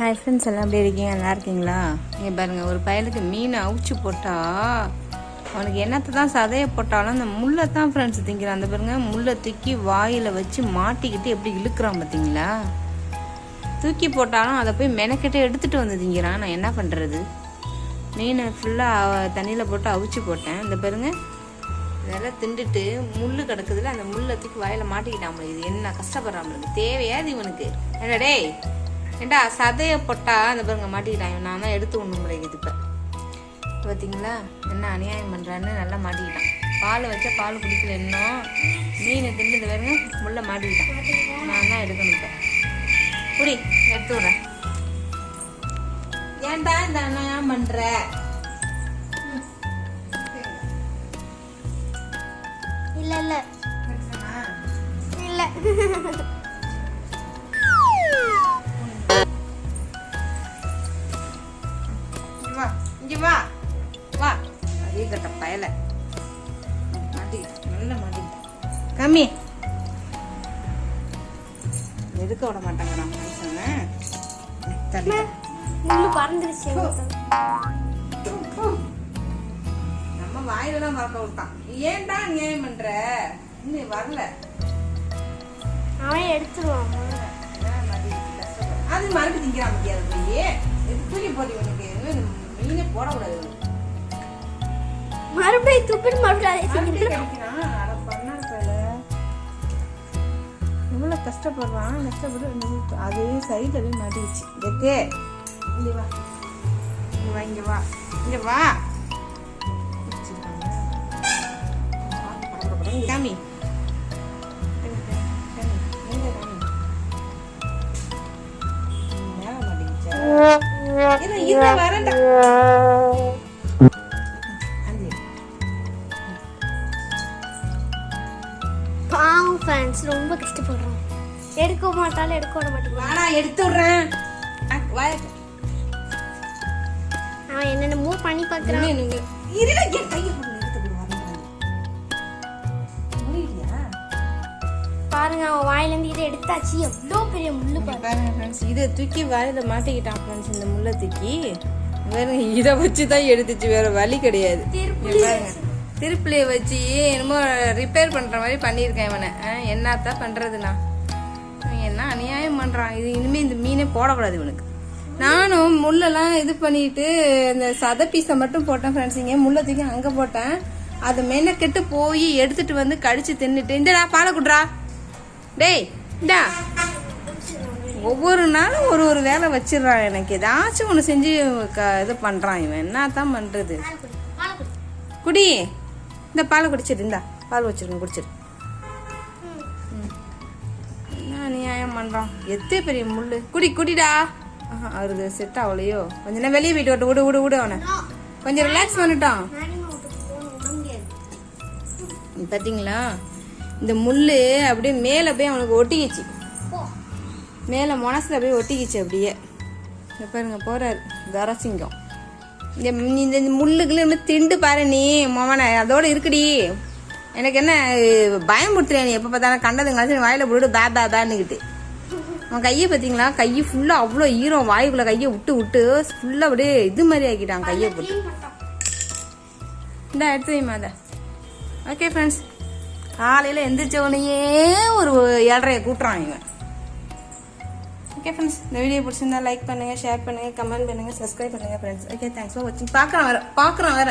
Hi friends, எல்லாம் எப்படி இருக்கீங்க? நல்லா இருக்கீங்களா? இங்கே பாருங்கள், ஒரு பயலுக்கு மீனை அவிச்சு போட்டால் அவனுக்கு என்னத்தை தான் சதையை போட்டாலும் அந்த முள்ளை தான் ஃப்ரெண்ட்ஸ் திங்கிறான். அந்த பாருங்க, முள்ளை தூக்கி வாயில் வச்சு மாட்டிக்கிட்டு எப்படி இழுக்கிறான் பார்த்தீங்களா? தூக்கி போட்டாலும் அதை போய் மெனக்கிட்டு எடுத்துகிட்டு வந்து திங்கிறான். நான் என்ன பண்ணுறது? மீனை ஃபுல்லாக தண்ணியில் போட்டு அவிச்சு போட்டேன். இந்த பாருங்க, இதெல்லாம் திண்டுட்டு முள் கிடக்குதுல, அந்த முள்ளை தூக்கி வாயில் மாட்டிக்கிட்டான். இது என்ன கஷ்டப்படுறான்? தேவையாது இவனுக்கு? என்னடே ஏண்டா சதையை போட்டா அந்த பாருங்க மாட்டிக்கிட்டான். நான் தான் எடுத்து ஒன்று முறைக்குது. இப்போ பார்த்தீங்களா என்ன அநியாயம் பண்ணுறான்னு? நல்லா மாட்டிக்கிட்டான். பால் வச்சா பால் குடிக்கல, இன்னும் மீனை திண்டு இந்த பாருங்க முள்ள மாட்டிக்கிட்டான். நான் தான் எடுக்கணும். இப்போ குடி எடுத்து விட்றேன். ஏன்டா இந்த அநியாயம் பண்ற? இல்ல இல்ல இல்ல வா வா, அதே கட்ட பயல மாட்டிக்கிட்ட, நல்லா மாட்டிக்கிட்ட. கம்மி எடுக்க விட மாட்டாங்கிறான் நம்ம வாயிலாம் பறக்க விட்டான். ஏன்டா நியாயம் பண்ற? இன்னும் வரல, அவன் எடுத்துருவான். அது மறுபடியும் திங்கிறான் முடியாது. போய் தூக்கி போட்டு உனக்கு மீனே போடக்கூடாது. மறுபடியும் துப்பிட்டு எவ்வளவு கஷ்டப்படுறான். கஷ்டப்பட்டு அது சைட்ல போய் மாட்டிடுச்சு. ஓகே, இங்க வா இங்க வா இங்க வா. காமி வரண்டா. பாவம் ஃப்ரெண்ட்ஸ், ரொம்ப கஷ்டப்படுறான். எடுக்க மாட்டாலும் எடுக்க விட மாட்டேங்குது. வாடா எடுத்து விடுறேன். அவன் என்னென்னமோ பண்ணி பார்க்கறான். இருடா, என் கையை போட்டு எடுத்து விடுவாங்க. முடியலையா? பாருங்க, அவன் வாயில இருந்து இதை எடுத்தாச்சு. எவ்வளோ பெரிய முள்ளு பாருங்க ஃப்ரெண்ட்ஸ். இதை தூக்கி வாயில மாட்டிக்கிட்டான் ஃப்ரெண்ட்ஸ். இந்த முள்ளை தூக்கி வேற இதை வச்சு தான் எடுத்துச்சு, வேற வழி கிடையாது. திருப்பிலையை வச்சு என்னமோ ரிப்பேர் பண்ற மாதிரி பண்ணியிருக்கேன் இவனை. என்னத்தான் பண்றதுண்ணா? என்ன அநியாயம் பண்றான். இது இனிமே இந்த மீனே போடக்கூடாது இவனுக்கு. நானும் முள்ளெல்லாம் இது பண்ணிட்டு இந்த சதை பீஸை மட்டும் போட்டேன் ஃப்ரெண்ட்ஸ். இங்கே முள்ளை தூக்கி அங்கே போட்டேன். அது மெனக்கெட்டு போய் எடுத்துட்டு வந்து கடிச்சு தின்னுட்டு, இந்தடா பாலை குட்றா டேய் இந்தா. ஒவ்வொரு நாளும் ஒரு ஒரு வேலை வச்சிடறான். எனக்கு ஏதாச்சும் ஒன்று செஞ்சு இது பண்ணுறான் இவன். என்னத்தான் பண்ணுறது? குடி, இந்த பாலை குடிச்சிரு. இந்தா பால் வச்சிருக்கேன், குடிச்சிரு. என்ன அநியாயம் பண்ணுறான்? எத்தே பெரிய முள். குடி குடிடா. அவருக்கு செட் ஆகலையோ? கொஞ்ச நேரம் வெளியே போயிட்டு விட்டு விடு விடு விடு. அவனை கொஞ்சம் ரிலாக்ஸ் பண்ணிட்டான். பார்த்தீங்களா, இந்த முள் அப்படியே மேலே போய் அவனுக்கு ஒட்டிக்கிச்சு. மேலே மனசில் அப்படியே ஒட்டிக்கிச்சு அப்படியே. பாருங்க போறாரு கரசிங்கம். இந்த முள்ளுக்குள்ள திண்டு பாரு நீ மோவனை. அதோட இருக்குடி. எனக்கு என்ன பயம் கொடுத்துறியா நீ? எப்போ பார்த்தாலும் கண்டதுங்களாச்சும் வாயில போட்டு பே பே பேன்னுக்கிட்டு. அவன் கையை பார்த்தீங்களா? கையை ஃபுல்லாக அவ்வளோ ஈரம். வாய்க்குள்ள கையை விட்டு விட்டு ஃபுல்லாக அப்படியே இது மாதிரி ஆக்கிட்டான் கையை போட்டு. இந்த எடுத்து வைமா அதை. ஓகே ஃப்ரெண்ட்ஸ், காலையில் எந்திரிச்ச உடனேயே ஒரு 7:30 கூட்டுறான் இவன். ஓகே ஃப்ரெண்ட்ஸ், இந்த வீடியோ பிடிச்சிருந்தா லைக் பண்ணுங்க, ஷேர் பண்ணுங்க, கமெண்ட் பண்ணுங்க, சப்ஸ்கிரைப் பண்ணுங்க ஃப்ரெண்ட்ஸ். ஓகே, தேங்க்ஸ் ஃபார் வாட்சிங். பார்க்குறேன் வேற